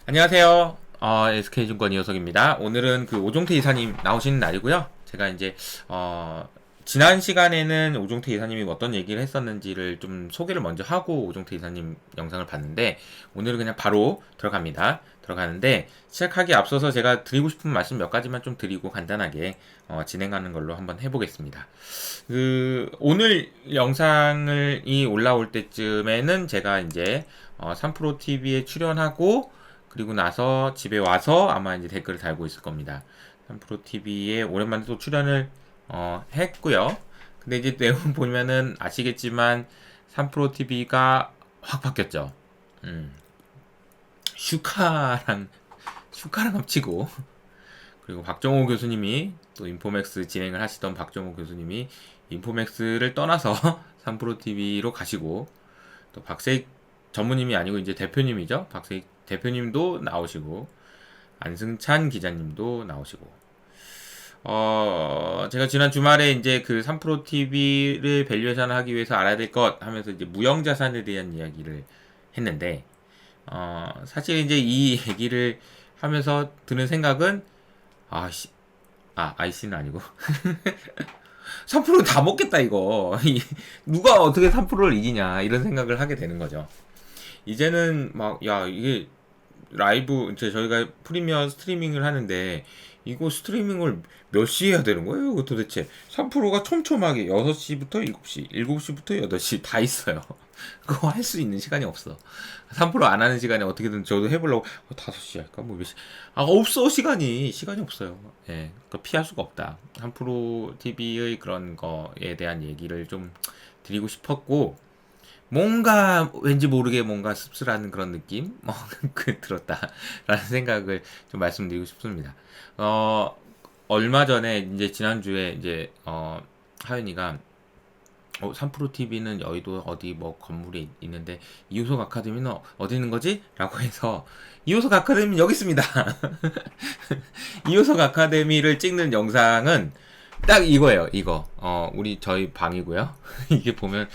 안녕하세요. SK증권 이호석입니다. 오늘은 그 오종태 이사님 나오시는 날이고요. 제가 이제 지난 시간에는 오종태 이사님이 어떤 얘기를 했었는지를 좀 소개를 먼저 하고 오종태 이사님 영상을 봤는데, 오늘은 그냥 바로 들어가는데 시작하기 앞서서 제가 드리고 싶은 말씀 몇 가지만 좀 드리고 간단하게 진행하는 걸로 한번 해보겠습니다. 오늘 영상이 올라올 때쯤에는 제가 이제 3프로 TV에 출연하고, 그리고 나서 집에 와서 아마 이제 댓글을 달고 있을 겁니다. 3프로 TV에 오랜만에 또 출연을 했고요. 근데 이제 내용 보면은 아시겠지만 3프로 TV가 확 바뀌었죠. 음, 슈카랑 합치고, 그리고 박정호 교수님이 또 인포맥스 진행을 하시던 박정호 교수님이 인포맥스를 떠나서 3프로 TV로 가시고, 또 박세익 전무님이 아니고 이제 대표님이죠. 박세익 대표님도 나오시고, 안승찬 기자님도 나오시고, 제가 지난 주말에 이제 그 3프로 TV를 밸류에이션 하기 위해서 알아야 될 것 하면서 이제 무형자산에 대한 이야기를 했는데, 사실 이제 이 얘기를 하면서 드는 생각은, 아이씨는 아니고, 3%는 다 먹겠다, 이거. 누가 어떻게 3%를 이기냐, 이런 생각을 하게 되는 거죠. 이제는 막, 야, 이게 라이브, 이제 저희가 프리미어 스트리밍을 하는데, 이거 스트리밍을 몇 시에 해야 되는 거예요? 이거 도대체. 3%가 촘촘하게 6시부터 7시, 7시부터 8시 다 있어요. 그거 할 수 있는 시간이 없어. 3%안 하는 시간에 어떻게든 저도 해보려고, 5시 할까? 뭐 몇 시. 없어, 시간이 없어요. 예, 그 피할 수가 없다. 3프로 TV의 그런 거에 대한 얘기를 좀 드리고 싶었고, 뭔가 왠지 모르게 뭔가 씁쓸한 그런 느낌 들었다라는 생각을 좀 말씀드리고 싶습니다. 얼마 전에 이제 지난주에 이제 하윤이가 3프로 TV는 여의도 어디 뭐 건물에 있는데 이호석 아카데미는 어디 있는 거지? 라고 해서, 이호석 아카데미는 여기 있습니다. 이호석 아카데미를 찍는 영상은 딱 이거예요. 이거 우리 저희 방이고요. 이게 보면,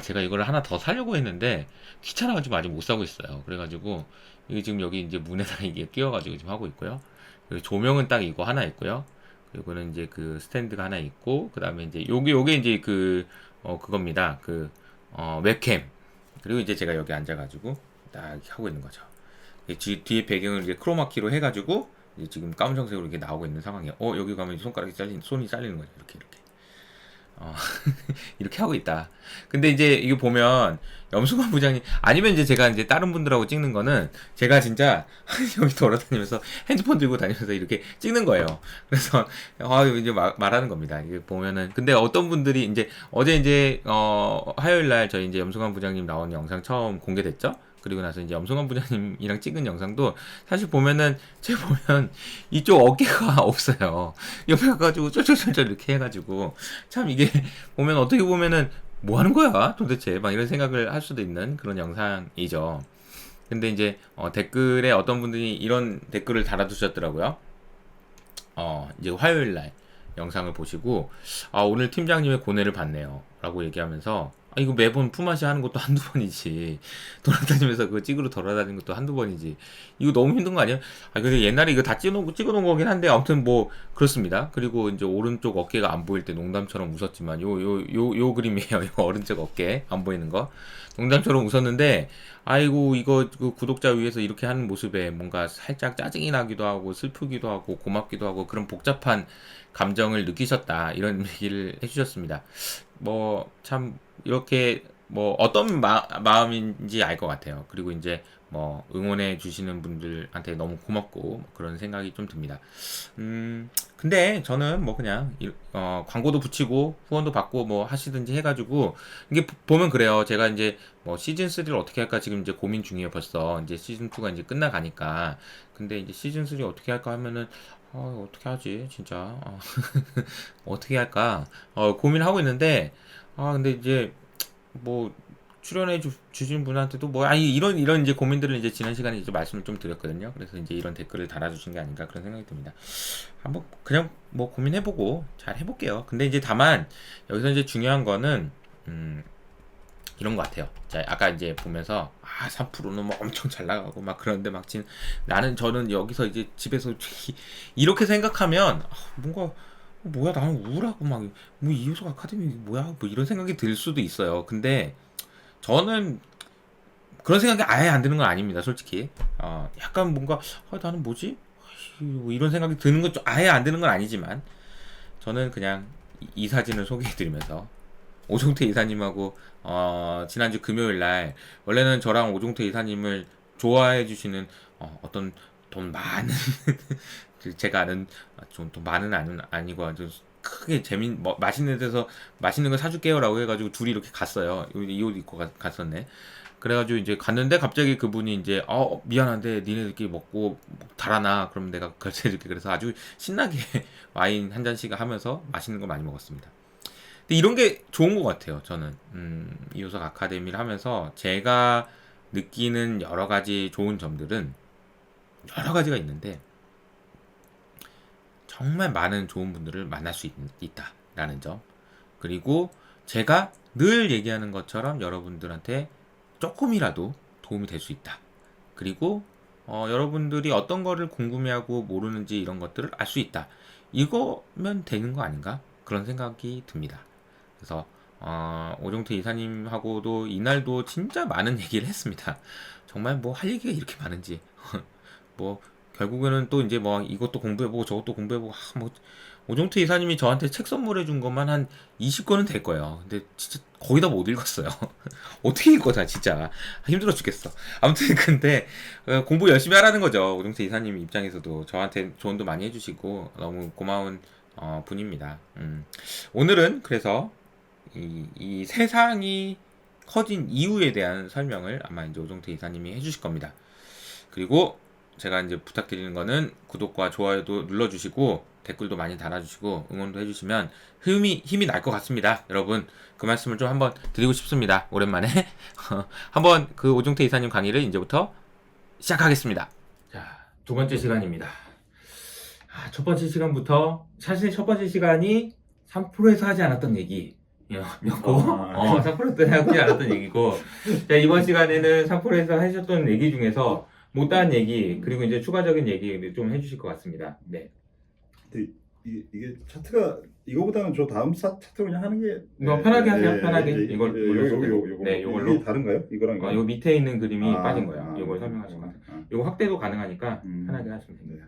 제가 이거를 하나 더 사려고 했는데 귀찮아가지고 아직 못 사고 있어요. 그래가지고 이게 지금 여기 이제 문에다 이게 끼워가지고 지금 하고 있고요. 그리고 조명은 딱 이거 하나 있고요. 그리고는 이제 그 스탠드가 하나 있고, 그 다음에 이제 요게 이제 그겁니다. 웹캠. 그리고 이제 제가 여기 앉아가지고 딱 이렇게 하고 있는 거죠. 뒤에 배경을 이제 크로마키로 해가지고 이제 지금 까만색으로 이렇게 나오고 있는 상황이에요. 여기 가면 손이 잘리는 거죠. 이렇게. 어, 이렇게 하고 있다. 근데 이제 이거 보면 염수관 부장님, 아니면 이제 제가 이제 다른 분들하고 찍는 거는 제가 진짜 여기 돌아다니면서 핸드폰 들고 다니면서 이렇게 찍는 거예요. 그래서 이제 말하는 겁니다. 이게 보면은, 근데 어떤 분들이 이제 어제 이제 화요일 날 저희 이제 염수관 부장님 나온 영상 처음 공개됐죠? 그리고 나서 이제 염성환 부장님이랑 찍은 영상도 사실 보면은, 제가 보면 이쪽 어깨가 없어요. 옆에 가가지고 쫄쫄쫄쫄 이렇게 해가지고, 참 이게 보면 어떻게 보면은 뭐 하는 거야 도대체, 막 이런 생각을 할 수도 있는 그런 영상이죠. 근데 이제 댓글에 어떤 분들이 이런 댓글을 달아두셨더라고요. 이제 화요일 날 영상을 보시고, 오늘 팀장님의 고뇌를 봤네요 라고 얘기하면서, 이거 매번 품앗이 하는 것도 한두 번이지, 돌아다니면서 그 찍으러 돌아다니는 것도 한두 번이지, 이거 너무 힘든 거 아니에요? 근데 옛날에 이거 다 찍어놓은 거긴 한데, 아무튼 뭐 그렇습니다. 그리고 이제 오른쪽 어깨가 안 보일 때 농담처럼 웃었지만, 요 그림이에요. 요 오른쪽 어깨 안 보이는 거 농담처럼 웃었는데, 아이고 이거 그 구독자 위해서 이렇게 하는 모습에 뭔가 살짝 짜증이 나기도 하고 슬프기도 하고 고맙기도 하고, 그런 복잡한 감정을 느끼셨다, 이런 얘기를 해주셨습니다. 뭐 참 이렇게 뭐 어떤 마음인지 알 것 같아요. 그리고 이제 뭐 응원해 주시는 분들한테 너무 고맙고, 뭐 그런 생각이 좀 듭니다. 근데 저는 뭐 그냥 광고도 붙이고 후원도 받고 뭐 하시든지 해가지고, 이게 보면 그래요. 제가 이제 뭐 시즌 3를 어떻게 할까 지금 이제 고민 중이에요. 벌써 이제 시즌 2가 이제 끝나가니까. 근데 이제 시즌 3 어떻게 할까 하면은, 어떻게 하지 진짜. 어떻게 할까 고민하고 있는데, 근데 이제 뭐 주신 분한테도 뭐 이런 이제 고민들을 이제 지난 시간에 이제 말씀을 좀 드렸거든요. 그래서 이제 이런 댓글을 달아주신 게 아닌가 그런 생각이 듭니다. 한번 그냥 뭐 고민해보고 잘 해볼게요. 근데 이제 다만 여기서 이제 중요한 거는, 이런 것 같아요. 자, 아까 이제 보면서 3%는 뭐 엄청 잘 나가고 막 그런데 막 지금 저는 여기서 이제 집에서 이렇게 생각하면 뭔가 뭐야 나는 우울하고 막 뭐 이효석 아카데미 뭐야 뭐 이런 생각이 들 수도 있어요. 근데 저는 그런 생각이 아예 안 드는 건 아닙니다. 솔직히 약간 뭔가 나는 뭐지? 뭐 이런 생각이 드는 건 좀 아예 안 드는 건 아니지만 저는 그냥 이 사진을 소개해드리면서 오종태 이사님하고 지난주 금요일 날 원래는 저랑 오종태 이사님을 좋아해 주시는 어떤 돈 많은 제가 아는 좀 돈 많은 아니고 아주 크게 뭐 맛있는 데서 맛있는 거 사줄게요라고 해가지고 둘이 이렇게 갔어요. 이 옷 입고 갔었네. 그래가지고 이제 갔는데 갑자기 그분이 이제 미안한데 니네들끼리 먹고 달아나 그럼 내가 결제해줄게. 그래서 아주 신나게 와인 한 잔씩 하면서 맛있는 거 많이 먹었습니다. 근데 이런 게 좋은 것 같아요. 저는 이효석 아카데미를 하면서 제가 느끼는 여러 가지 좋은 점들은 여러 가지가 있는데 정말 많은 좋은 분들을 만날 수 있다라는 점, 그리고 제가 늘 얘기하는 것처럼 여러분들한테 조금이라도 도움이 될 수 있다. 그리고 여러분들이 어떤 거를 궁금해하고 모르는지 이런 것들을 알 수 있다. 이거면 되는 거 아닌가? 그런 생각이 듭니다. 그래서 오종태 이사님하고도 이날도 진짜 많은 얘기를 했습니다. 정말 뭐 할 얘기가 이렇게 많은지 뭐 결국에는 또 이제 뭐 이것도 공부해보고 저것도 공부해보고 뭐 오종태 이사님이 저한테 책 선물해 준 것만 한 20권은 될 거예요. 근데 진짜 거의 다 못 읽었어요. 어떻게 읽어 다 진짜 힘들어 죽겠어. 아무튼 근데 공부 열심히 하라는 거죠. 오종태 이사님 입장에서도 저한테 조언도 많이 해주시고 너무 고마운 분입니다. 오늘은 그래서 이 세상이 커진 이유에 대한 설명을 아마 이제 오종태 이사님이 해주실 겁니다. 그리고 제가 이제 부탁드리는 거는 구독과 좋아요도 눌러주시고 댓글도 많이 달아주시고 응원도 해주시면 힘이 날 것 같습니다. 여러분 그 말씀을 좀 한번 드리고 싶습니다. 오랜만에 한번 그 오종태 이사님 강의를 이제부터 시작하겠습니다. 자, 두 번째 시간입니다. 첫 번째 시간부터 사실 첫 번째 시간이 3%에서 하지 않았던 얘기 였고 3%에서 하지 않았던 얘기고, 자, 이번 시간에는 3%에서 하셨던 얘기 중에서 못다한 얘기 그리고 이제 추가적인 얘기 좀 해주실 것 같습니다. 네. 근데 이게 차트가 이거보다는 저 다음 차트 그냥 하는 게 편하게 하세요. 편하게 이걸 요거 네, 요걸로. 이게 다른가요? 이거랑 요 밑에 있는 그림이 빠진 거예요. 이걸 네. 설명하실 것 같아요. 요거 확대도 가능하니까 편하게 하시면 됩니다.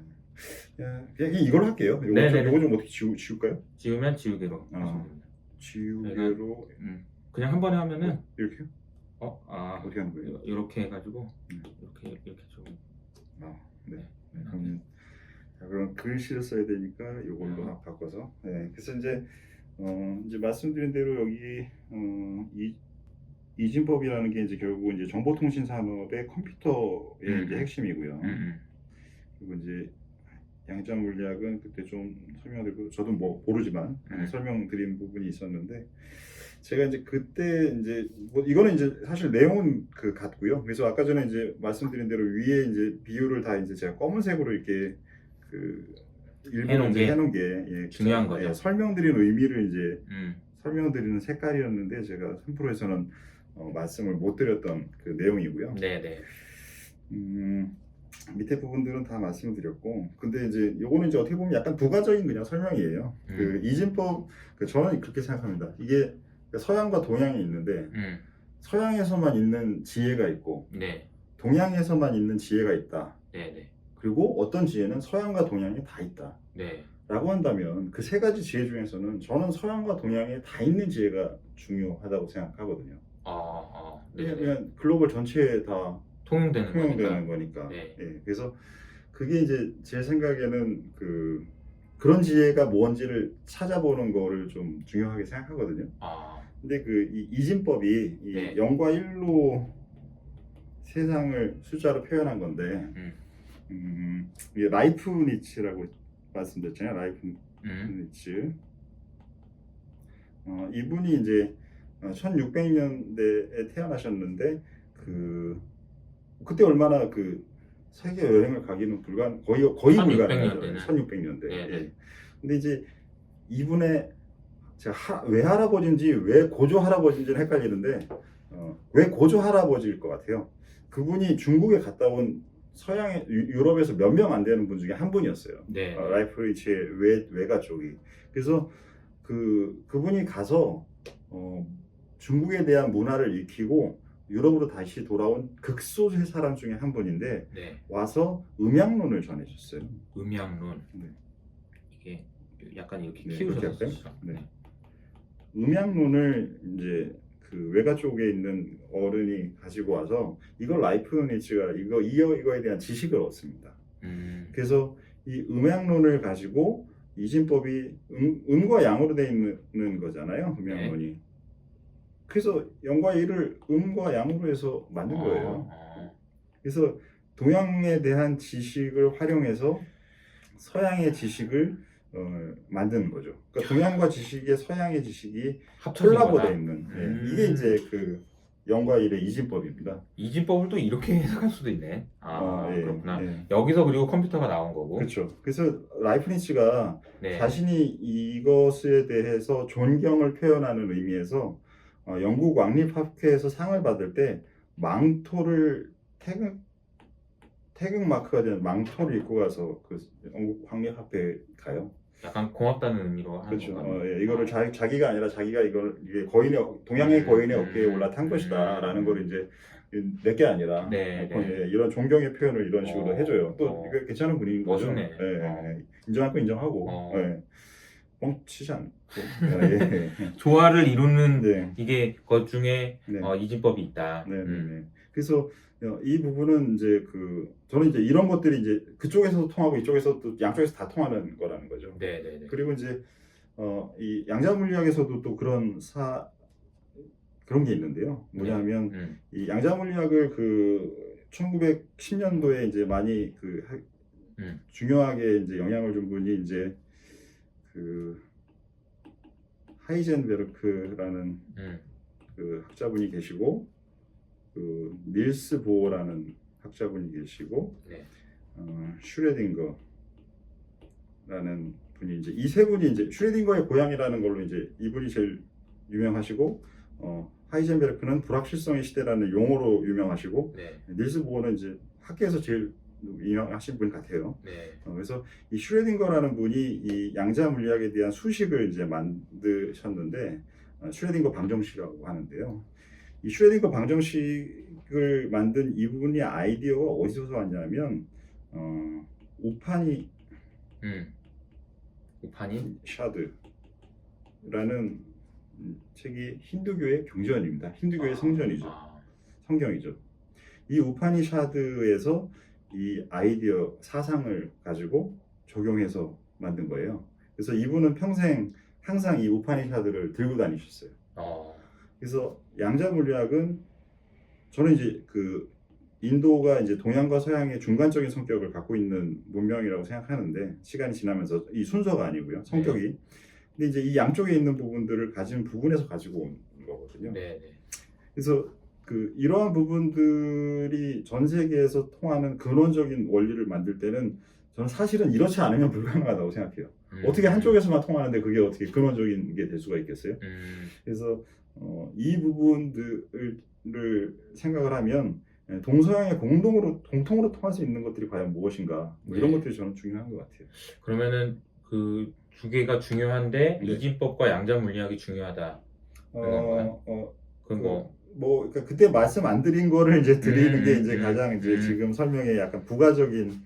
그냥 이걸로 할게요. 요거 좀 어떻게 지울까요? 지우면 지우개로 하시면 됩니다. 지우개로 그냥 한 번에 하면은 이렇게요? 어떻게 하는 거예요? 이렇게 해가지고 이렇게 좀 네. 그럼 그럼 글씨를 써야 되니까 이걸로 바꿔서. 네. 그래서 이제 이제 말씀드린 대로 여기 이진법이라는 게 이제 결국 이제 정보통신 산업의 컴퓨터의 이제 핵심이고요. 그리고 이제 양자 물리학은 그때 좀 설명드리고 저도 뭐 모르지만 설명드린 부분이 있었는데, 제가 이제 그때 이제 뭐 이거는 이제 사실 내용은 같고요. 그래서 아까 전에 이제 말씀드린 대로 위에 이제 비율을 다 이제 제가 검은색으로 이렇게 일부러 해놓은 게 중요한 거죠. 설명드리는 의미를 이제 설명드리는 색깔이었는데 제가 3%에서는 말씀을 못 드렸던 그 내용이고요. 네네. 밑에 부분들은 다 말씀을 드렸고, 근데 이제 요거는 이제 어떻게 보면 약간 부가적인 그냥 설명이에요. 그 이진법, 저는 그렇게 생각합니다. 이게 서양과 동양이 있는데 서양에서만 있는 지혜가 있고 동양에서만 있는 지혜가 있다. 그리고 어떤 지혜는 서양과 동양에 다 있다. 라고 한다면 그 세 가지 지혜 중에서는 저는 서양과 동양에 다 있는 지혜가 중요하다고 생각하거든요. 그냥 글로벌 전체에 다 통용되는 거니까. 그래서 그게 이제 제 생각에는 그런 지혜가 뭔지를 찾아보는 거를 좀 중요하게 생각하거든요. 근데 이진법이 0과 1로 세상을 숫자로 표현한 건데, 이게 라이프니츠라고 말씀드렸잖아요. 라이프니츠. 이분이 이제 1600년대에 태어나셨는데 그때 얼마나 세계 여행을 가기는 거의 불가능하죠. 1600년대. 근데 이제 이분의 제가 외할아버지인지 외 고조 할아버지인지는 헷갈리는데 왜 고조 할아버지일 것 같아요? 그분이 중국에 갔다 온 서양의 유럽에서 몇 명 안 되는 분 중에 한 분이었어요. 네. 라이프리치의 외가 쪽이. 그래서 그분이 가서 중국에 대한 문화를 익히고 유럽으로 다시 돌아온 극소수의 사람 중에 한 분인데 네. 와서 음양론을 전해줬어요. 음양론. 네. 이게 약간 이렇게 네, 키우셔서 이렇게 할까요? 쓰시죠. 네. 음양론을 이제 그 외가 쪽에 있는 어른이 가지고 와서 이걸 라이프니츠가 이거에 대한 지식을 얻습니다. 그래서 이 음양론을 가지고 이진법이 음과 양으로 되어 있는 거잖아요. 음양론이. 네. 그래서 영과 일을 음과 양으로 해서 만든 거예요. 그래서 동양에 대한 지식을 활용해서 서양의 지식을 만드는 거죠. 그러니까 동양과 지식에 서양의 지식이 콜라보되어 있는 이게 이제 그 영과 일의 이진법입니다. 이진법을 또 이렇게 해석할 수도 있네. 예, 그렇구나. 예. 여기서 그리고 컴퓨터가 나온 거고. 그렇죠. 그래서 라이프니츠가 네. 자신이 이것에 대해서 존경을 표현하는 의미에서 영국 왕립학회에서 상을 받을 때 망토를 태극 마크가 된 망토를 입고 가서 그 영국 왕립학회에 가요. 약간 고맙다는 의미로 하는 그렇죠. 건가요? 예, 이거를 자기가 아니라 자기가 이게 동양의 거인의 어깨에 올라탄 것이다라는 걸 이제 내게 아니라 네, 예, 이런 존경의 표현을 이런 식으로 해줘요. 또 이거 괜찮은 분인 거죠. 멋있네. 예, 인정할 거 인정하고 뻥치지 않고 조화를 이루는 네. 이게 것 중에 네. 이진법이 있다. 네. 그래서 이 부분은 이제 저는 이제 이런 것들이 이제 그쪽에서도 통하고 이쪽에서 또 양쪽에서 다 통하는 거라는 거죠. 네. 그리고 이제 이 양자물리학에서도 또 그런 게 있는데요. 뭐냐면 이 양자물리학을 1910년도에 이제 많이 중요하게 이제 영향을 준 분이 이제 하이젠베르크라는 학자분이 계시고 닐스 보어라는 학자분이 계시고 네. 슈레딩거라는 분이 이제 이 세 분이 이제 슈레딩거의 고향이라는 걸로 이제 이분이 제일 유명하시고 하이젠베르크는 불확실성의 시대라는 용어로 유명하시고 네. 닐스 보어는 이제 학계에서 제일 유명하신 분 같아요. 네. 그래서 이 슈레딩거라는 분이 이 양자 물리학에 대한 수식을 이제 만드셨는데 슈레딩거 방정식이라고 하는데요. 이 슈레딩거 방정식을 만든 이분의 아이디어가 어디서 왔냐면 우파니 샤드라는 책이 힌두교의 경전입니다. 힌두교의 성전이죠. 성경이죠. 이 우파니샤드에서 이 아이디어 사상을 가지고 적용해서 만든 거예요. 그래서 이분은 평생 항상 이 우파니샤드를 들고 다니셨어요. 그래서 양자 물리학은 저는 이제 인도가 이제 동양과 서양의 중간적인 성격을 갖고 있는 문명이라고 생각하는데 시간이 지나면서 이 순서가 아니고요, 성격이. 근데 이제 이 양쪽에 있는 부분들을 가진 부분에서 가지고 온 거거든요. 그래서 이러한 부분들이 전 세계에서 통하는 근원적인 원리를 만들 때는 저는 사실은 이렇지 않으면 불가능하다고 생각해요. 어떻게 한쪽에서만 통하는데 그게 어떻게 근원적인 게 될 수가 있겠어요? 그래서 이 부분들을 생각을 하면 동서양의 공통으로 통할 수 있는 것들이 과연 무엇인가 이런 것들이 저는 중요한 것 같아요. 그러면은 그 두 개가 중요한데 이진법과 양자 물리학이 중요하다. 그러니까 그때 말씀 안 드린 거를 이제 드리는 게 이제 가장 이제 지금 설명에 약간 부가적인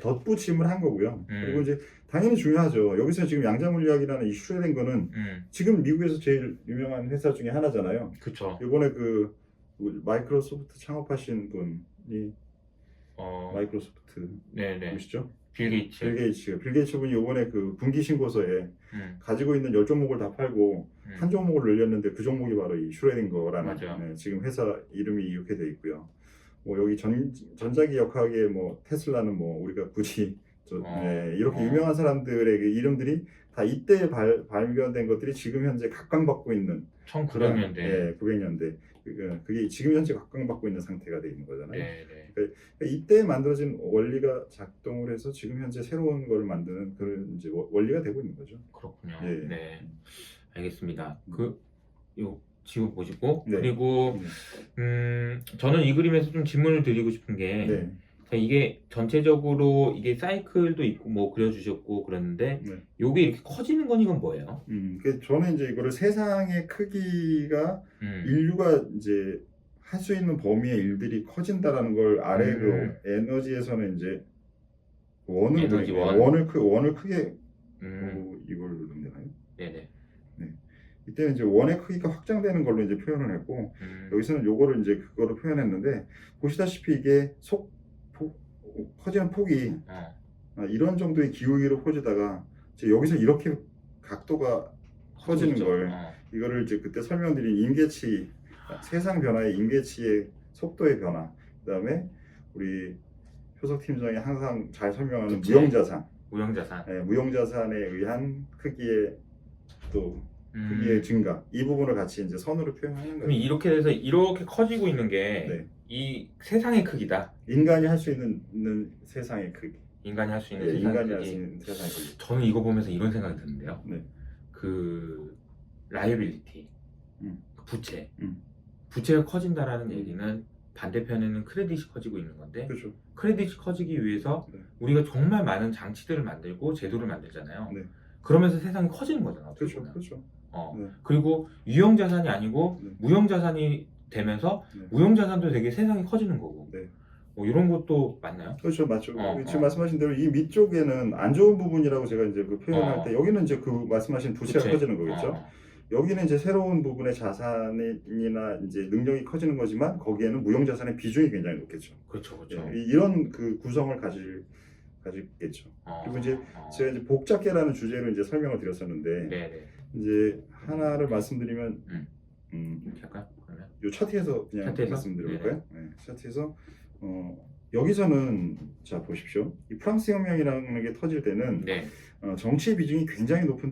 덧붙임을 한 거고요. 그리고 이제 당연히 중요하죠. 여기서 지금 양자물리학이라는 이슈가 된 거는 지금 미국에서 제일 유명한 회사 중에 하나잖아요. 그렇죠. 이번에 마이크로소프트 창업하신 분이 마이크로소프트 보시죠? 빌 게이츠 분이 이번에 분기 신고서에 가지고 있는 10종목을 다 팔고 한 종목을 늘렸는데 그 종목이 바로 이 슈레딩거라는 지금 회사 이름이 이렇게 돼 있고요. 여기 전자기역학의 테슬라는 우리가 굳이 이렇게 유명한 사람들의 이름들이 다 이때 발견된 것들이 지금 현재 각광받고 있는 1900년대 900년대 그게 지금 현재 각광받고 있는 상태가 돼 있는 거잖아요. 그러니까 이때 만들어진 원리가 작동을 해서 지금 현재 새로운 걸 만드는 그런 이제 원리가 되고 있는 거죠. 그렇군요. 네, 알겠습니다. 지워보시고 네. 그리고 네. 저는 이 그림에서 좀 질문을 드리고 싶은 게 네. 자, 이게 전체적으로 이게 사이클도 있고 뭐 그려주셨고 그랬는데 네. 요게 이렇게 커지는 건 이건 뭐예요? 저는 이제 이거를 세상의 크기가 인류가 이제 할 수 있는 범위의 일들이 커진다라는 걸 아래 그 에너지에서는 이제 에너지 원을 크게 이걸 누르면 되나요? 네네. 네. 이때는 이제 원의 크기가 확장되는 걸로 이제 표현을 했고 여기서는 요거를 이제 그거를 표현했는데 보시다시피 이게 커지는 폭이 이런 정도의 기울기로 퍼지다가 이제 여기서 이렇게 각도가 커지는 걸 이거를 이제 그때 설명드린 임계치 세상 변화의 임계치의 속도의 변화 그다음에 우리 효석 팀장이 항상 잘 설명하는 그치. 무형자산 네, 무형자산에 의한 크기의 또 크기의 증가 이 부분을 같이 이제 선으로 표현하는 그럼 거예요. 이렇게 돼서 이렇게 커지고 있는 게 이 세상의 크기다. 인간이 할 수 있는 세상의 크기. 인간이 할 수 있는 세상의 인간이 크기. 할 수 있는 세상의 크기. 저는 이거 보면서 이런 생각이 드는데요. 네. 그 라이어빌리티, 부채. 음. 부채가 커진다라는 얘기는 반대편에는 크레딧이 커지고 있는 건데 그렇죠. 크레딧이 커지기 위해서 네. 우리가 정말 많은 장치들을 만들고 제도를 만들잖아요. 네. 그러면서 세상이 커지는 거잖아요. 그렇죠. 그렇죠. 네. 그리고 유형자산이 아니고 네. 무형자산이 되면서 네. 무형자산도 되게 세상이 커지는 거고 네. 뭐 이런 것도 맞나요? 그렇죠, 맞죠. 지금 말씀하신 대로 이 밑쪽에는 안 좋은 부분이라고 제가 이제 그 표현할 때 여기는 이제 그 말씀하신 부채가 커지는 거겠죠. 여기는 이제 새로운 부분의 자산이나 이제 능력이 커지는 거지만 거기에는 무형자산의 비중이 굉장히 높겠죠. 그렇죠, 그렇죠. 이런 그 구성을 가지겠죠. 그리고 이제 제가 이제 복잡계라는 주제로 이제 설명을 드렸었는데 네네. 이제 하나를 말씀드리면 잠깐 그러면 요 차트에서 그냥 차트에서? 말씀드려볼까요? 네, 차트에서 여기서는 자 보십시오. 이 프랑스 혁명이라는 게 터질 때는 네. 정치의 비중이 굉장히 높은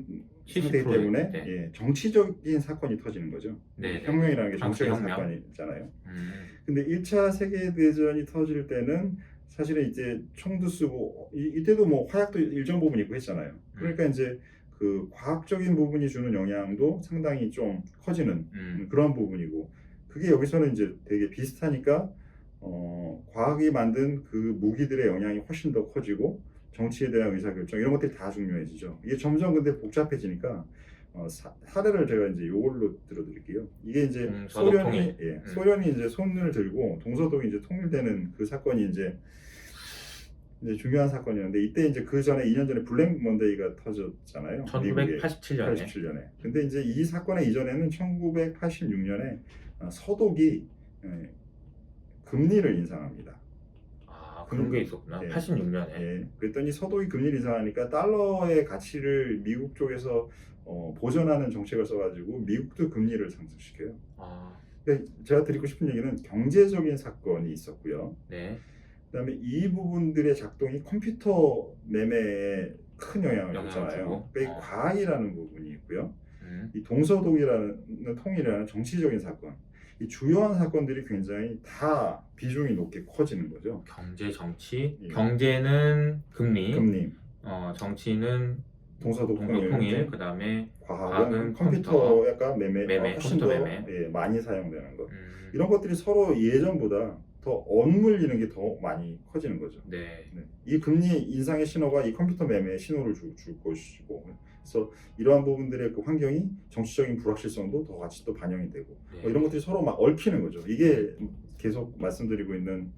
상태이기 70% 때문에 네. 예, 정치적인 사건이 터지는 거죠. 네. 혁명이라는 게 프랑스 정치적인 혁명. 사건이잖아요. 근데 근데 1차 세계대전이 터질 때는 사실은 이제 총도 쓰고 이때도 뭐 화약도 일정 부분 있고 했잖아요. 그러니까 이제 그 과학적인 부분이 주는 영향도 상당히 좀 커지는 그런 부분이고 그게 여기서는 이제 되게 비슷하니까 과학이 만든 그 무기들의 영향이 훨씬 더 커지고 정치에 대한 의사결정 이런 것들이 다 중요해지죠. 이게 점점 근데 복잡해지니까 사례를 제가 이제 요걸로 들어드릴게요. 이게 이제 소련이 이제 손을 들고 동서독이 이제 통일되는 그 사건이 이제 중요한 사건이었는데 이때 이제 그 전에 2년 전에 블랙 먼데이가 터졌잖아요. 1987년에. 근데 이제 이 사건의 이전에는 1986년에 서독이 금리를 인상합니다. 그런 게 있었구나. 86년에. 예. 그랬더니 서독이 금리를 인상하니까 달러의 가치를 미국 쪽에서 보존하는 정책을 써가지고 미국도 금리를 상승시켜요. 그러니까 제가 드리고 싶은 얘기는 경제적인 사건이 있었고요. 네. 그다음에 이 부분들의 작동이 컴퓨터 매매에 큰 영향을 줬잖아요. 그러니까 이 과학이라는 부분이 있고요. 이 동서독이라는 통일이라는 정치적인 사건. 이 주요한 사건들이 굉장히 다 비중이 높게 커지는 거죠. 경제, 정치. 경제는 금리. 정치는 동서독 통일. 그다음에 과학은 컴퓨터 약간 매매 훨씬 더 많이 사용되는 것. 이런 것들이 서로 예전보다 더 엇물리는 게 더 많이 커지는 거죠. 네. 이 금리 인상의 신호가 이 컴퓨터 매매의 신호를 줄 것이고, 그래서 이러한 부분들의 그 환경이 정치적인 불확실성도 더 같이 또 반영이 되고 이런 것들이 서로 막 얽히는 거죠. 이게 계속 말씀드리고 있는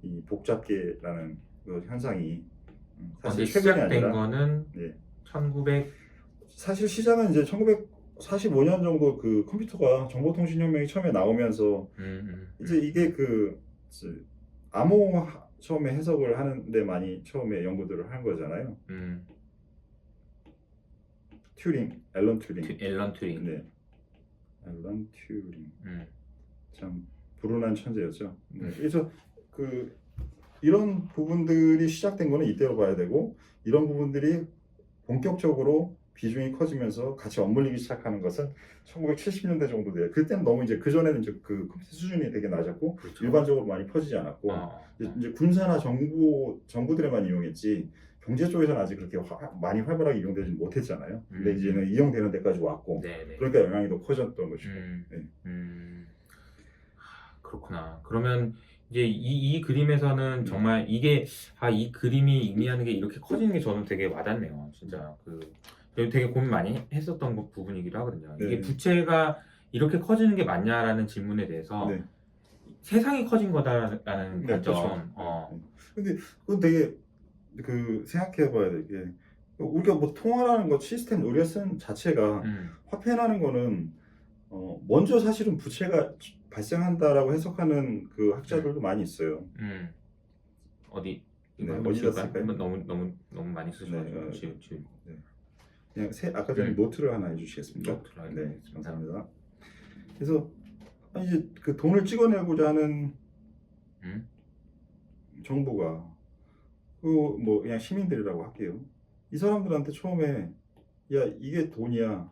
이 복잡계라는 그 현상이 사실 최근이 시작된 아니라 거는 1900 사실 시작은 이제 1945년 정도 그 컴퓨터가 정보통신혁명이 처음에 나오면서 이제 이게 그 암호 처음에 해석을 하는데 많이 처음에 연구들을 한 거잖아요. 앨런 튜링. 네. 앨런 튜링. 참 불운한 천재였죠. 그래서 그 이런 부분들이 시작된 거는 이때로 봐야 되고 이런 부분들이 본격적으로 비중이 커지면서 같이 엇물리기 시작하는 것은 1970년대 정도 돼요. 그때는 너무 이제 그 전에는 이제 그 컴퓨터 수준이 되게 낮았고 일반적으로 많이 퍼지지 않았고 이제 군사나 정부들에만 이용했지 경제 쪽에서는 아직 그렇게 많이 활발하게 이용되지 못했잖아요. 근데 음. 이제는 이용되는 데까지 왔고, 네네. 그러니까 영향이 더 커졌던 것이고. 네. 그렇구나. 그러면 이제 이 그림에서는 정말 이게 이 그림이 의미하는 게 이렇게 커지는 게 저는 되게 와닿네요. 진짜 저희 되게 고민 많이 했었던 부분이기도 하거든요. 이게 네. 부채가 이렇게 커지는 게 맞냐라는 질문에 대해서 네. 세상이 커진 거다라는 네, 관점. 그렇죠. 근데 그건 되게 생각해봐야 될 게, 우리가 뭐 통화라는 거 시스템 우리가 쓴 자체가 화폐라는 거는 먼저 사실은 부채가 발생한다라고 해석하는 그 학자들도 많이 있어요. 어디 네, 이거 어디다 쓸까요? 너무 많이 쓰셔가지고 지금. 그냥 아까 전에 노트를 하나 해주시겠습니까? 노트를 네, 알겠습니다. 감사합니다. 그래서 이제 그 돈을 찍어내고자 하는 정부가 뭐 그냥 시민들이라고 할게요. 이 사람들한테 처음에 야 이게 돈이야.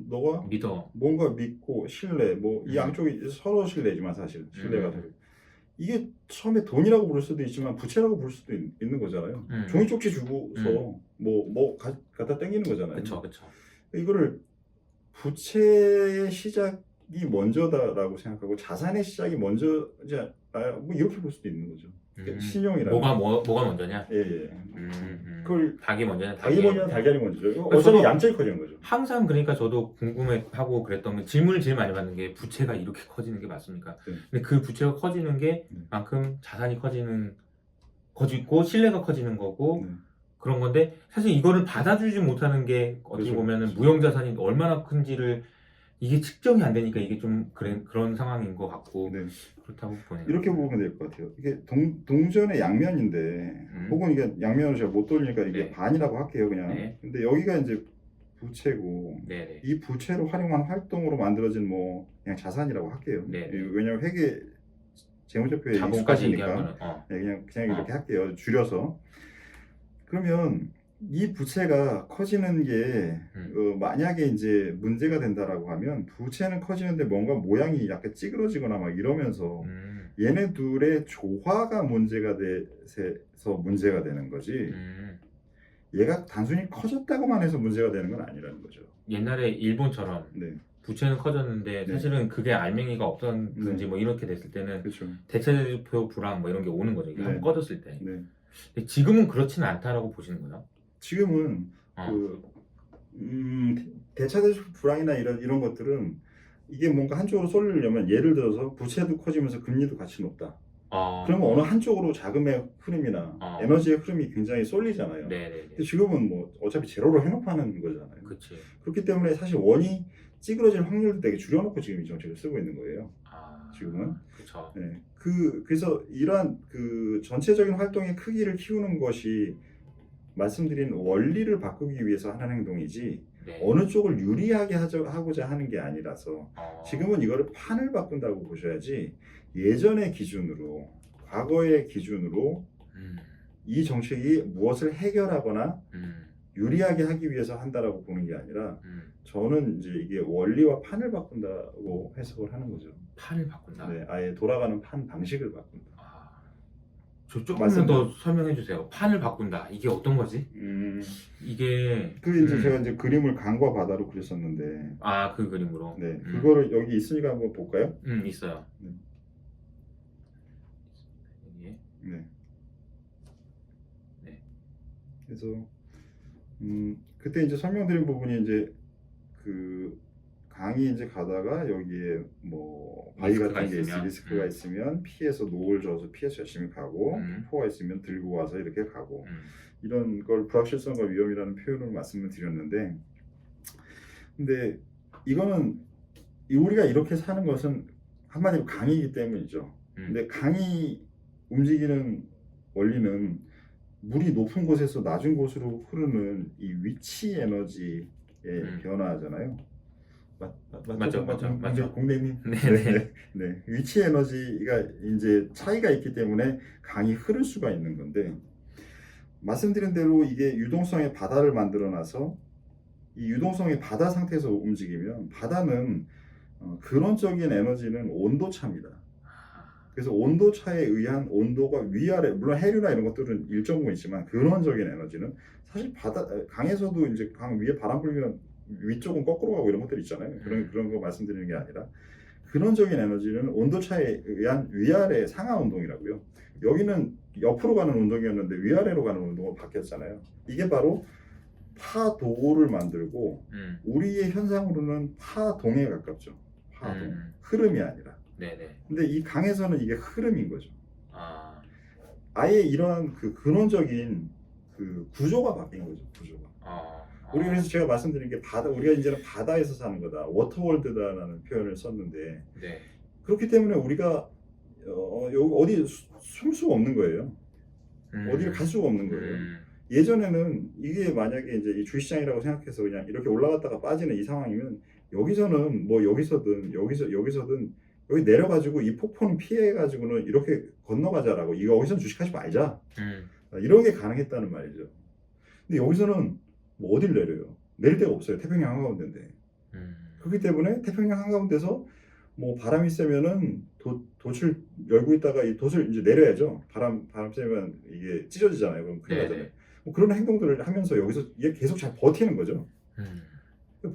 너가 믿어. 뭔가 믿고 신뢰 이 양쪽이 서로 신뢰지만 사실 신뢰가 되고 이게 처음에 돈이라고 부를 수도 있지만 부채라고 부를 수도 있는 거잖아요. 종이 쪽지 주고서 갖다 땡기는 거잖아요. 그쵸. 이거를 부채의 시작이 먼저다라고 생각하고 자산의 시작이 먼저지 뭐 이렇게 볼 수도 있는 거죠. 신용이라는 뭐가 먼저냐? 예. 그걸 닭이 먼저냐? 닭이 먼저냐 달걀이 먼저죠. 그러니까 어차피 얌전히 커지는 거죠. 항상 그러니까 저도 궁금해하고 그랬던 게 질문을 제일 많이 받는 게 부채가 이렇게 커지는 게 맞습니까? 네. 근데 그 부채가 커지는 게 만큼 자산이 커지고 신뢰가 커지는 거고 그런 건데 사실 이거를 받아주지 못하는 게 어떻게 그렇죠. 보면은 무형자산이 얼마나 큰지를 이게 측정이 안 되니까 이게 좀 그런 상황인 것 같고 그렇다고 보네요. 이렇게 보면 될 것 같아요. 이게 동전의 양면인데 혹은 이게 양면을 제가 못 돌리니까 이게 반이라고 할게요 그냥. 근데 여기가 이제 부채고 이 부채를 활용한 활동으로 만들어진 그냥 자산이라고 할게요. 왜냐하면 회계 재무제표에 자본까지 얘기하면 그냥 이렇게 할게요. 줄여서. 그러면 이 부채가 커지는 게 만약에 이제 문제가 된다라고 하면 부채는 커지는데 뭔가 모양이 약간 찌그러지거나 막 이러면서 얘네 둘의 조화가 문제가 돼서 문제가 되는 거지. 얘가 단순히 커졌다고만 해서 문제가 되는 건 아니라는 거죠. 옛날에 일본처럼 부채는 커졌는데 사실은 그게 알맹이가 없었는지 뭐 이렇게 됐을 때는 그렇죠. 대체제표 불황 뭐 이런 게 오는 거죠. 이게 한번 꺼졌을 때. 근데 지금은 그렇지는 않다라고 보시는 거죠? 지금은 대차대적 불황이나 이런 것들은 이게 뭔가 한쪽으로 쏠리려면 예를 들어서 부채도 커지면서 금리도 같이 높다. 그러면 어느 한쪽으로 자금의 흐름이나 에너지의 흐름이 굉장히 쏠리잖아요. 근데 지금은 뭐 어차피 제로로 해놓고 하는 거잖아요. 그치. 그렇기 때문에 사실 원이 찌그러질 확률도 되게 줄여놓고 지금 이 정책을 쓰고 있는 거예요. 지금은. 그쵸. 네. 그래서 이러한 그 전체적인 활동의 크기를 키우는 것이 말씀드린 원리를 바꾸기 위해서 하는 행동이지 어느 쪽을 유리하게 하고자 하는 게 아니라서 지금은 이거를 판을 바꾼다고 보셔야지 예전의 기준으로 과거의 기준으로 이 정책이 무엇을 해결하거나 유리하게 하기 위해서 한다라고 보는 게 아니라 저는 이제 이게 원리와 판을 바꾼다고 해석을 하는 거죠. 판을 바꾼다? 네, 아예 돌아가는 판 방식을 바꾼다. 조금만 더 설명해 주세요. 판을 바꾼다. 이게 어떤 거지? 이게 이제 제가 이제 그림을 강과 바다로 그렸었는데 그 그림으로. 네, 그거를 여기 있으니까 한번 볼까요? 있어요. 네. 그래서 그때 이제 설명드린 부분이 이제 그 강이 이제 가다가 여기에 뭐 바위 같은 게 리스크가 있으면 피해서 노을 져서 피해서 열심히 가고 폭포가 있으면 들고 와서 이렇게 가고 이런 걸 불확실성과 위험이라는 표현을 말씀을 드렸는데 근데 이거는 우리가 이렇게 사는 것은 한마디로 강이기 때문이죠. 근데 강이 움직이는 원리는 물이 높은 곳에서 낮은 곳으로 흐르는 이 위치 에너지의 변화잖아요. 맞죠. 공대님. 네. 위치 에너지가 이제 차이가 있기 때문에 강이 흐를 수가 있는 건데 말씀드린 대로 이게 유동성의 바다를 만들어놔서 이 유동성의 바다 상태에서 움직이면 바다는 근원적인 에너지는 온도 차입니다. 그래서 온도 차에 의한 온도가 위아래, 물론 해류나 이런 것들은 일정 부분 있지만 근원적인 에너지는 사실 바다 강에서도 이제 강 위에 바람 불면 위쪽은 거꾸로 가고 이런 것들 있잖아요. 그런 거 말씀드리는 게 아니라 근원적인 에너지는 온도 차에 의한 위아래 상하 운동이라고요. 여기는 옆으로 가는 운동이었는데 위아래로 가는 운동으로 바뀌었잖아요. 이게 바로 파도를 만들고 우리의 현상으로는 파동에 가깝죠. 파동. 흐름이 아니라. 네네. 근데 이 강에서는 이게 흐름인 거죠. 아, 아예 이러한 그 근원적인 그 구조가 바뀐 거죠. 구조가. 우리 그래서 제가 말씀드린 게 우리가 이제는 바다에서 사는 거다. 워터월드다라는 표현을 썼는데 네. 그렇기 때문에 우리가 여기 어디 숨 수가 없는 거예요. 어디를 갈 수가 없는 거예요. 예전에는 이게 만약에 이제 이 주시장이라고 생각해서 그냥 이렇게 올라갔다가 빠지는 이 상황이면 여기서는 뭐 여기서든 여기 내려가지고 이 폭포는 피해가지고는 이렇게 건너가자라고 여기서는 주식하지 말자 이런 게 가능했다는 말이죠. 근데 여기서는 뭐 어딜 내려요? 내릴 데가 없어요. 태평양 한가운데인데. 그렇기 때문에 태평양 한가운데서 뭐 바람이 세면은 돛을 열고 있다가 이 돛을 이제 내려야죠. 바람 세면 이게 찢어지잖아요. 그럼 큰일 나잖아요. 뭐 그런 행동들을 하면서 여기서 이게 계속 잘 버티는 거죠.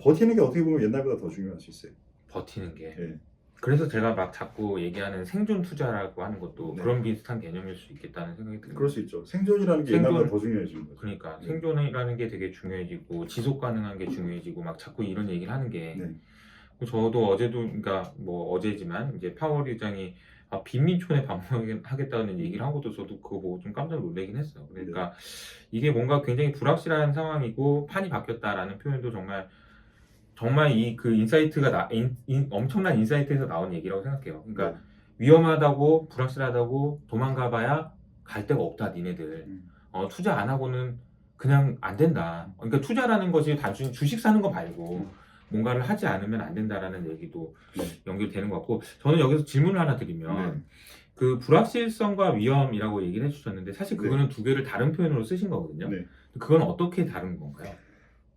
버티는 게 어떻게 보면 옛날보다 더 중요할 수 있어요. 버티는 게. 네. 그래서 제가 막 자꾸 얘기하는 생존 투자라고 하는 것도 네. 그런 비슷한 개념일 수 있겠다는 생각이 듭니다. 그럴 수 있죠. 생존이라는 게 옛날보다 더 중요해지는 거죠. 그러니까 네. 생존이라는 게 되게 중요해지고 지속 가능한 게 중요해지고 막 자꾸 이런 얘기를 하는 게 네. 저도 어제도 그러니까 뭐 어제지만 이제 파월 의장이 빈민촌에 방문하겠다는 얘기를 하고도 저도 그거 보고 좀 깜짝 놀라긴 했어요. 그러니까 이게 뭔가 굉장히 불확실한 상황이고 판이 바뀌었다라는 표현도 정말 이 그 인사이트가 엄청난 인사이트에서 나온 얘기라고 생각해요. 그러니까 위험하다고 불확실하다고 도망가봐야 갈 데가 없다 니네들. 투자 안 하고는 그냥 안 된다. 그러니까 투자라는 것이 단순히 주식 사는 거 말고 뭔가를 하지 않으면 안 된다라는 얘기도 연결되는 것 같고 저는 여기서 질문을 하나 드리면 그 불확실성과 위험이라고 얘기를 해주셨는데 사실 그거는 두 개를 다른 표현으로 쓰신 거거든요. 그건 어떻게 다른 건가요?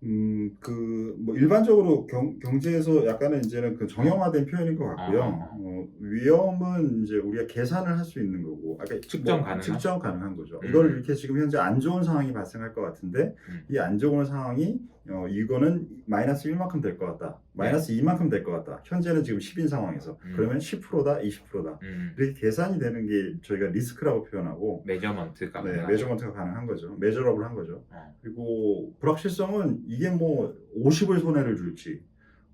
뭐 일반적으로 경제에서 약간은 이제는 그 정형화된 표현인 것 같고요. 위험은 이제 우리가 계산을 할 수 있는 거고, 측정 가능한 거죠. 이걸 이렇게 지금 현재 안 좋은 상황이 발생할 것 같은데, 이 안 좋은 상황이 이거는 마이너스 1만큼 될 것 같다, 마이너스 2만큼 될 것 같다. 현재는 지금 10인 상황에서 그러면 10%다, 20%다. 이렇게 계산이 되는 게 저희가 리스크라고 표현하고, 매저먼트가 가능한 거죠. 메저러블한 거죠. 그리고 불확실성은 이게 뭐 50을 손해를 줄지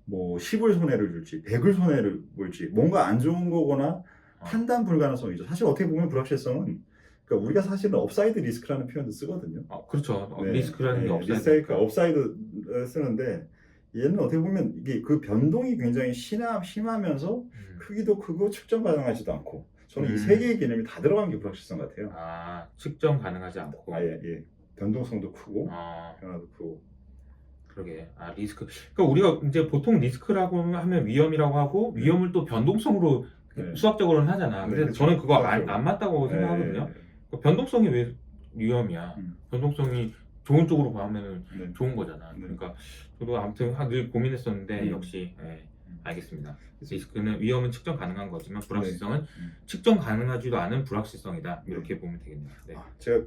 뭐 10을 손해를 줄지 100을 손해를 볼지 뭔가 안 좋은 거거나 판단 불가능성이죠. 사실 어떻게 보면 불확실성은 그러니까 우리가 사실은 업사이드 리스크라는 표현도 쓰거든요. 그렇죠. 리스크라는 게 업사이드 쓰는데 얘는 어떻게 보면 이게 그 변동이 굉장히 심하면서 크기도 크고 측정 가능하지도 않고 저는 이 세 개의 개념이 다 들어간 게 불확실성 같아요. 측정 가능하지 않고 변동성도 크고 변화도 크고. 그러게. 리스크. 그러니까 우리가 이제 보통 리스크라고 하면 위험이라고 하고 위험을 또 변동성으로 수학적으로는 하잖아. 근데 저는 그거 안 맞다고 생각하거든요. 변동성이 왜 위험이야? 변동성이 좋은 쪽으로 봐면 좋은 거잖아. 그러니까 저도 아무튼 늘 고민했었는데 역시 알겠습니다. 리스크는 위험은 측정 가능한 거지만 불확실성은 측정 가능하지도 않은 불확실성이다. 이렇게 보면 되겠네요. 제가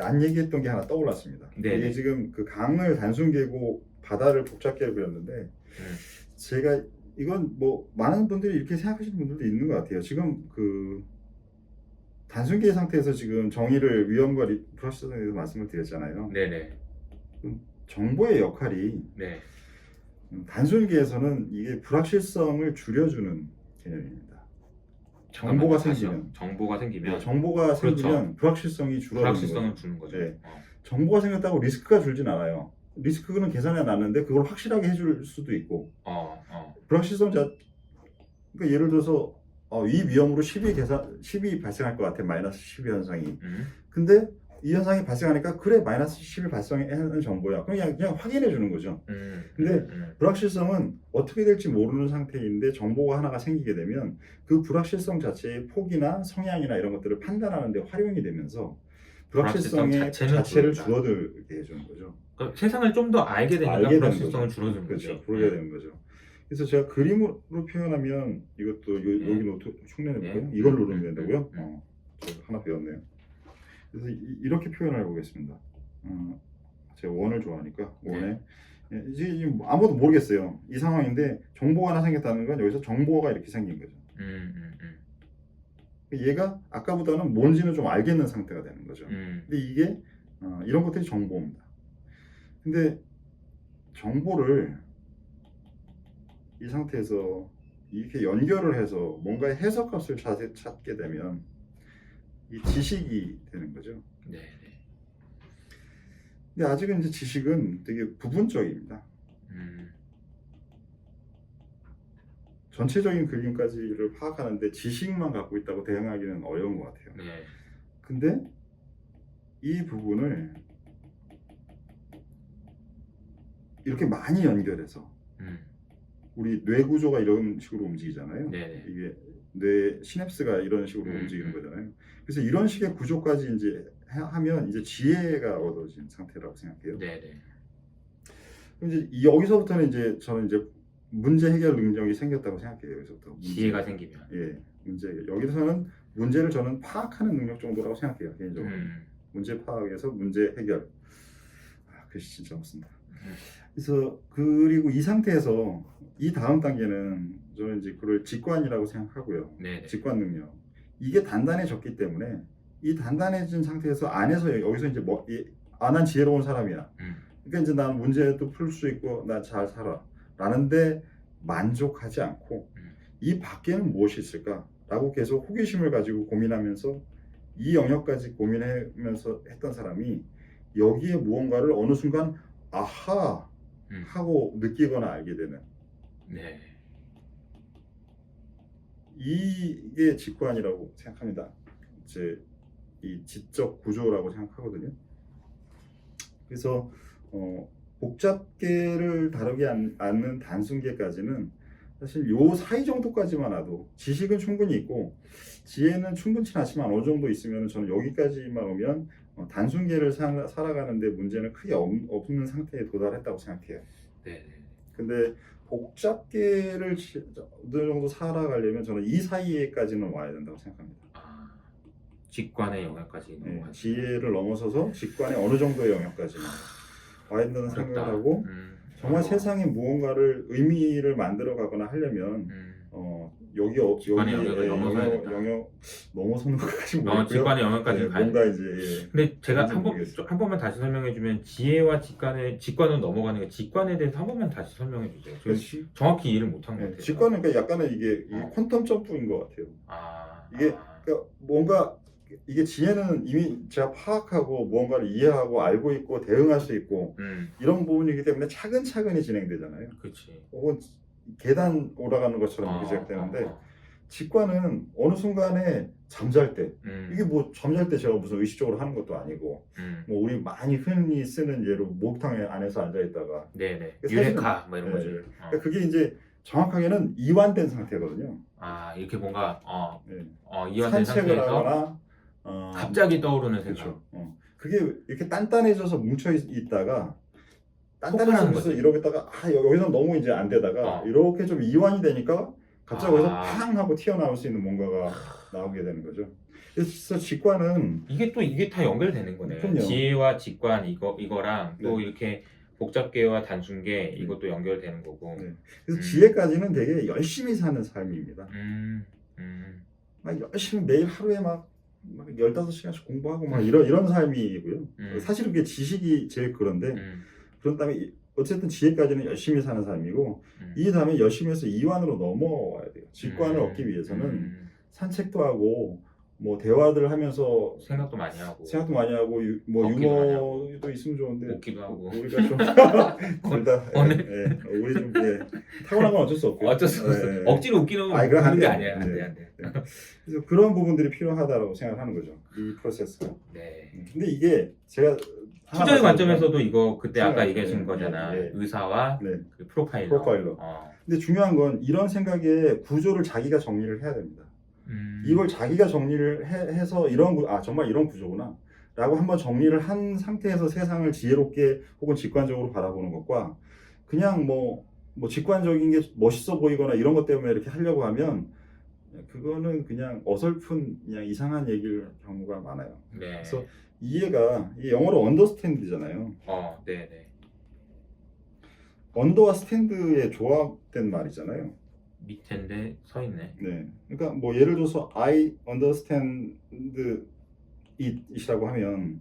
안 얘기했던 게 하나 떠올랐습니다. 이게 지금 그 강을 단순 계고 바다를 복잡하게 그렸는데 제가 이건 뭐 많은 분들이 이렇게 생각하시는 분들도 있는 것 같아요. 지금 그 단순계의 상태에서 지금 정의를 위험과 불확실성에 대해서 말씀을 드렸잖아요. 정보의 역할이 단순계에서는 이게 불확실성을 줄여주는 개념입니다. 정보가 생기면 불확실성이 불확실성을 주는 거죠. 정보가 생겼다고 리스크가 줄진 않아요. 리스크는 계산해 놨는데 그걸 확실하게 해줄 수도 있고. 불확실성 그러니까 예를 들어서 이 위험으로 10이 발생할 것 같아. 마이너스 10의 현상이. 근데 이 현상이 발생하니까 그래 마이너스 10이 발생하는 정보야. 그냥 확인해 주는 거죠. 근데 불확실성은 어떻게 될지 모르는 상태인데 정보가 하나가 생기게 되면 그 불확실성 자체의 폭이나 성향이나 이런 것들을 판단하는 데 활용이 되면서 불확실성의 자체를 줄어들게 해주는 거죠. 그러니까 세상을 좀 더 알게 되니까 불확실성을 줄어드는 거죠. 그렇게 되는 거죠. 그래서 제가 그림으로 표현하면 이것도 여기 노트 흉내내볼까요? 이걸 누르면 된다고요? 제가 하나 배웠네요. 그래서 이렇게 표현을 해보겠습니다. 제가 원을 좋아하니까 원에 이제 아무도 모르겠어요. 이 상황인데 정보가 하나 생겼다는 건 여기서 정보가 이렇게 생긴 거죠. 얘가 아까보다는 뭔지는 좀 알겠는 상태가 되는 거죠. 근데 이게 이런 것들이 정보입니다. 근데 정보를 이 상태에서 이렇게 연결을 해서 뭔가의 해석값을 찾게 되면 이 지식이 되는 거죠. 네. 근데 아직은 이제 지식은 되게 부분적입니다. 전체적인 그림까지를 파악하는데 지식만 갖고 있다고 대응하기는 어려운 것 같아요. 네. 근데 이 부분을 이렇게 많이 연결해서 우리 뇌 구조가 이런 식으로 움직이잖아요. 네. 이게 뇌 시냅스가 이런 식으로 움직이는 거잖아요. 그래서 이런 식의 구조까지 이제 하면 이제 지혜가 얻어진 상태라고 생각해요. 네. 그럼 이제 여기서부터는 이제 저는 이제 문제 해결 능력이 생겼다고 생각해요. 여기서부터 지혜가 생기면. 예, 문제 해결. 여기서는 문제를 저는 파악하는 능력 정도라고 생각해요. 개인적으로 문제 파악에서 문제 해결. 글씨 진짜 없습니다. 그래서 그리고 이 상태에서 이 다음 단계는 저는 이제 그걸 직관이라고 생각하고요. 네. 직관 능력. 이게 단단해졌기 때문에 이 단단해진 상태에서 안에서 여기서 이제 난 지혜로운 사람이야. 그러니까 이제 나는 문제도 풀 수 있고 나 잘 살아. 라는데 만족하지 않고 이 밖에는 무엇이 있을까라고 계속 호기심을 가지고 고민하면서 이 영역까지 고민하면서 했던 사람이 여기에 무언가를 어느 순간 아하 하고 느끼거나 알게 되는 이게 직관이라고 생각합니다. 제 이 지적 구조라고 생각하거든요. 그래서 복잡계를 다루지 않는 단순계까지는 사실 요 사이 정도까지만 와도 지식은 충분히 있고 지혜는 충분치 않지만 어느 정도 있으면 저는 여기까지만 오면 단순계를 살아가는데 문제는 크게 없는 상태에 도달했다고 생각해요. 네. 근데 복잡계를 어느 정도 살아가려면 저는 이 사이에까지는 와야 된다고 생각합니다. 직관의 영역까지 넘어가죠. 지혜를 넘어서서 직관의 어느 정도의 영역까지는 와야 된다는 생각을 하고 정말 세상에 무언가를 의미를 만들어 가거나 하려면 직관의 영역을 넘어서야 된다. 영역 넘어서는 것까지 모르겠고요. 직관의 영역까지 가야 뭔가 돼. 이제 근데 제가 모르겠어요. 한 번만 다시 설명해 주면 지혜와 직관은 넘어가는 게 직관에 대해서 한 번만 다시 설명해 주세요. 저는 정확히 이해를 못한 것 같아요. 직관은 그러니까 약간은 이게 퀀텀 점프인 것 같아요. 이게 그러니까 뭔가 이게 지혜는 이미 제가 파악하고 무언가를 이해하고 알고 있고 대응할 수 있고 이런 부분이기 때문에 차근차근히 진행되잖아요. 그렇지. 혹은 계단 올라가는 것처럼 이렇게 시작되는데 직관은 어느 순간에 잠잘 때 이게 뭐 잠잘 때 제가 무슨 의식적으로 하는 것도 아니고 뭐 우리 많이 흔히 쓰는 예로 목욕탕 안에서 앉아 있다가 유레카 뭐 이런 거죠. 그러니까 그게 이제 정확하게는 이완된 상태거든요. 이렇게 뭔가 이완된 산책을 상태에서 하거나 갑자기 떠오르는 생각. 그렇죠. 그게 이렇게 단단해져서 뭉쳐 있다가 단단해져서 이러다가 여기서 너무 이제 안 되다가 이렇게 좀 이완이 되니까 갑자기 거기서 팡 하고 튀어나올 수 있는 뭔가가 나오게 되는 거죠. 그래서 직관은 이게 다 연결되는 거네. 그럼요. 지혜와 직관 이거랑 또 이렇게 복잡계와 단순계 이것도 연결되는 거고. 그래서 지혜까지는 되게 열심히 사는 삶입니다. 막 열심히 매일 하루에 막 15시간씩 공부하고 막 이런 삶이고요. 사실은 그게 지식이 제일 그런데 그런 다음에 어쨌든 지혜까지는 열심히 사는 삶이고 이 다음에 열심히 해서 이완으로 넘어와야 돼요. 직관을 얻기 위해서는 산책도 하고 뭐 대화들 하면서 생각도 많이 하고 뭐 유머도 하고, 있으면 좋은데 웃기도 하고 우리가 좀 우리 좀 타고난 건 어쩔 수 없고 억지로 웃기는 그건 하는 게 아니야. 안 돼. 그래서 그런 부분들이 필요하다고 생각하는 거죠. 이 프로세스가. 근데 이게 제가 투자의 관점에서도 이거 그때 아까 얘기하신 거잖아. 의사와 그 프로파일러. 근데 중요한 건 이런 생각의 구조를 자기가 정리를 해야 됩니다. 이걸 자기가 정리를 해서 정말 이런 구조구나 라고 한번 정리를 한 상태에서 세상을 지혜롭게 혹은 직관적으로 바라보는 것과 그냥 뭐 뭐 직관적인 게 멋있어 보이거나 이런 것 때문에 이렇게 하려고 하면 그거는 그냥 어설픈 그냥 이상한 얘기를 경우가 많아요. 네. 그래서 이해가 이 영어로 언더스탠드잖아요. 네네. 언더와 스탠드의 조합된 말이잖아요. 밑인데 서 있네. 네. 그러니까 뭐 예를 들어서 I understand it이라고 하면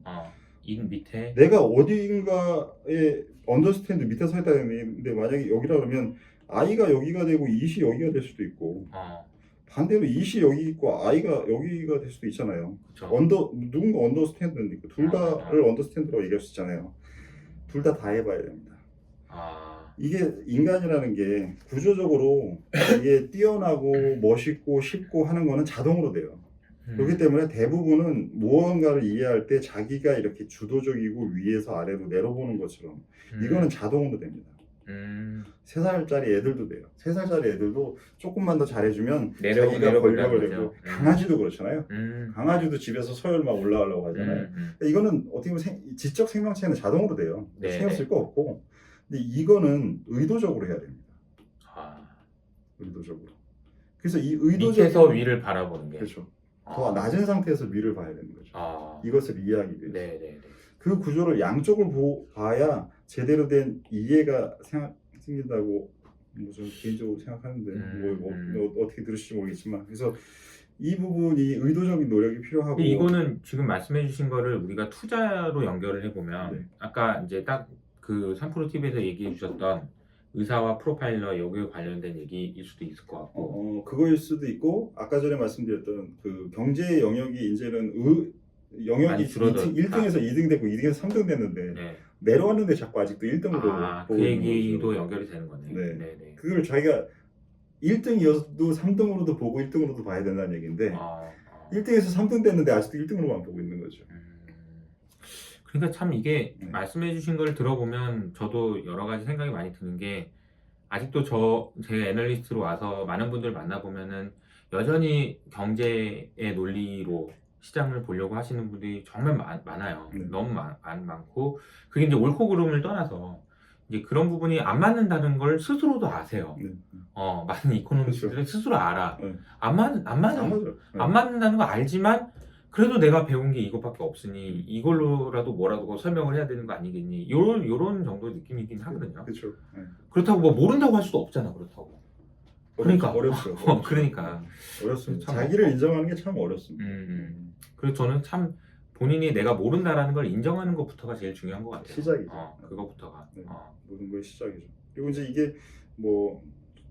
인 밑에. 내가 어디인가에 understand 밑에 서 있다는 얘기인데 만약에 여기라 그러면 I가 여기가 되고 it이 여기가 될 수도 있고 반대로 it이 여기 있고 I가 여기가 될 수도 있잖아요. 그쵸. 누군가 understand는 있고 둘 다를 understand라고 얘기할 수 있잖아요. 둘 다 해봐야 됩니다. 이게 인간이라는 게 구조적으로 이게 뛰어나고 멋있고 쉽고 하는 거는 자동으로 돼요. 그렇기 때문에 대부분은 무언가를 이해할 때 자기가 이렇게 주도적이고 위에서 아래로 내려보는 것처럼 이거는 자동으로 됩니다. 3살짜리 애들도 돼요. 3살짜리 애들도 조금만 더 잘해주면 자기가 권력을 내고 강아지도 그렇잖아요. 강아지도 집에서 서열 막 올라가려고 하잖아요. 이거는 어떻게 보면 지적 생명체는 자동으로 돼요. 신경 쓸 거 없고. 근데 이거는 의도적으로 해야 됩니다. 의도적으로. 그래서 이 밑에서 위를 바라보는 게. 그렇죠. 더 낮은 상태에서 위를 봐야 되는 거죠. 이것을 이해하기 위해서. 네네네. 그 구조를 양쪽을 봐야 제대로 된 이해가 생긴다고 뭐 저는 개인적으로 생각하는데 어떻게 들으실지 모르겠지만 그래서 이 부분이 의도적인 노력이 필요하고 이거는 지금 말씀해주신 거를 우리가 투자로 연결을 해보면 아까 이제 딱 그 3프로 TV에서 얘기해 주셨던 의사와 프로파일러 여기에 관련된 얘기일 수도 있을 것 같고 그거일 수도 있고 아까 전에 말씀드렸던 그 경제 영역이 이제는 영역이 1등에서 2등 되고 2등에서 3등 됐는데 내려왔는데 자꾸 아직도 1등으로 그 얘기도 연결이 되는 거네요. 네. 그걸 자기가 1등이어도 3등으로도 보고 1등으로도 봐야 된다는 얘기인데 1등에서 3등 됐는데 아직도 1등으로만 보고 있는 거죠. 그러니까 참 이게 말씀해 주신 걸 들어보면 저도 여러 가지 생각이 많이 드는 게 아직도 제 애널리스트로 와서 많은 분들 만나보면은 여전히 경제의 논리로 시장을 보려고 하시는 분들이 정말 많아요. 너무 많고 그게 이제 옳고 그름을 떠나서 이제 그런 부분이 안 맞는다는 걸 스스로도 아세요. 많은 이코노미스트들은 스스로 알아. 안 맞는다는 거 알지만 그래도 내가 배운 게 이것밖에 없으니 이걸로라도 뭐라도 설명을 해야 되는 거 아니겠니? 요런 정도 느낌이긴 하거든요. 그렇죠. 그렇다고 뭐 모른다고 할 수도 없잖아. 그렇다고. 그러니까 어렵죠. 그러니까 어렵습니다. 자기를 인정하는 게 참 어렵습니다. 그래서 저는 참 본인이 내가 모른다라는 걸 인정하는 것부터가 제일 중요한 것 같아요. 시작이죠. 그거부터가. 모든 거의 시작이죠. 그리고 이제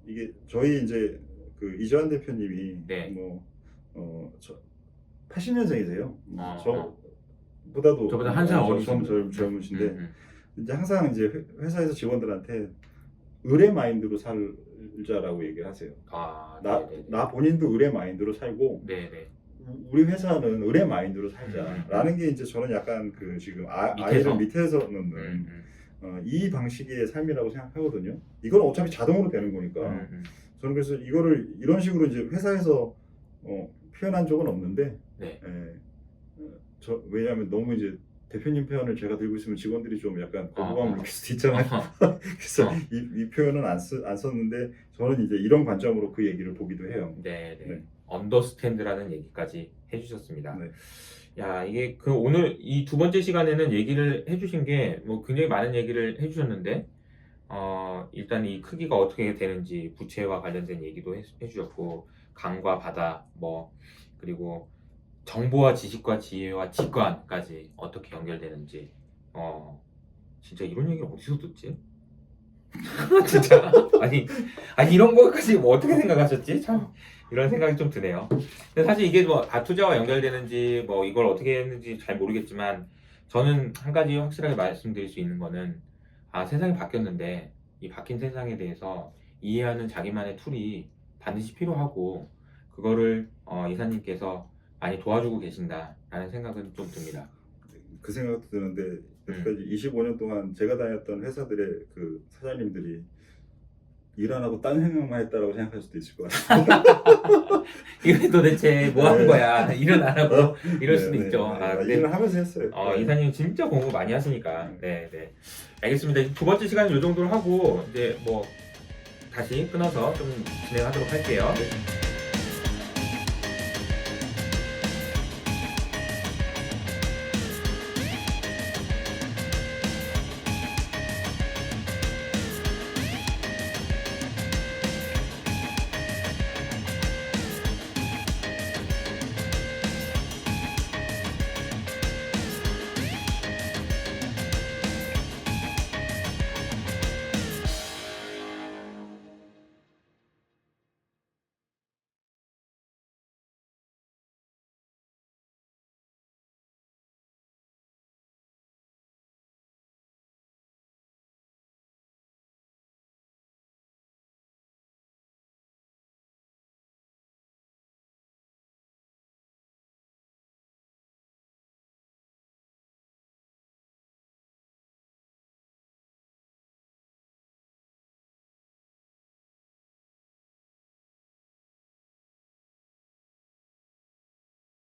이게 저희 이제 그 이주환 대표님이 80년생이세요. 저보다 한살 어리신 젊으신데 이제 항상 이제 회사에서 직원들한테 의뢰 마인드로 살자라고 얘기를 하세요. 나 본인도 의뢰 마인드로 살고 우리 회사는 의뢰 마인드로 살자라는 게 이제 저는 약간 그 지금 아이를 밑에서 놓는 이 방식의 삶이라고 생각하거든요. 이건 어차피 자동으로 되는 거니까 저는 그래서 이거를 이런 식으로 이제 회사에서 표현한 적은 없는데 왜냐하면 너무 이제 대표님 표현을 제가 들고 있으면 직원들이 좀 약간 거부감을 느낄 수도 있잖아요. 그래서 이 표현은 안 썼는데 저는 이제 이런 관점으로 그 얘기를 보기도 해요. 언더스탠드라는 얘기까지 해주셨습니다. 야, 이게 그 오늘 이 두 번째 시간에는 얘기를 해주신 게 뭐 굉장히 많은 얘기를 해주셨는데 일단 이 크기가 어떻게 되는지 부채와 관련된 얘기도 해주셨고 강과 바다 그리고 정보와 지식과 지혜와 직관까지 어떻게 연결되는지 진짜 이런 얘기를 어디서 듣지? 진짜 아니 이런 거까지 어떻게 생각하셨지? 참 이런 생각이 좀 드네요. 근데 사실 이게 투자와 연결되는지 이걸 어떻게 했는지 잘 모르겠지만 저는 한 가지 확실하게 말씀드릴 수 있는 거는 세상이 바뀌었는데 이 바뀐 세상에 대해서 이해하는 자기만의 툴이 반드시 필요하고 그거를 이사님께서 많이 도와주고 계신다라는 생각은 좀 듭니다. 그 생각도 드는데 여기까지 25년 동안 제가 다녔던 회사들의 그 사장님들이 일 안 하고 딴 생각만 했다라고 생각할 수도 있을 것 같아요. 이게 도대체 뭐 하는 거야? 일은 안 하고 이럴 수도 있죠. 근데 일을 하면서 했어요. 이사님 진짜 공부 많이 하시니까. 알겠습니다. 두 번째 시간은 이 정도로 하고 이제 다시 끊어서 좀 진행하도록 할게요. 네.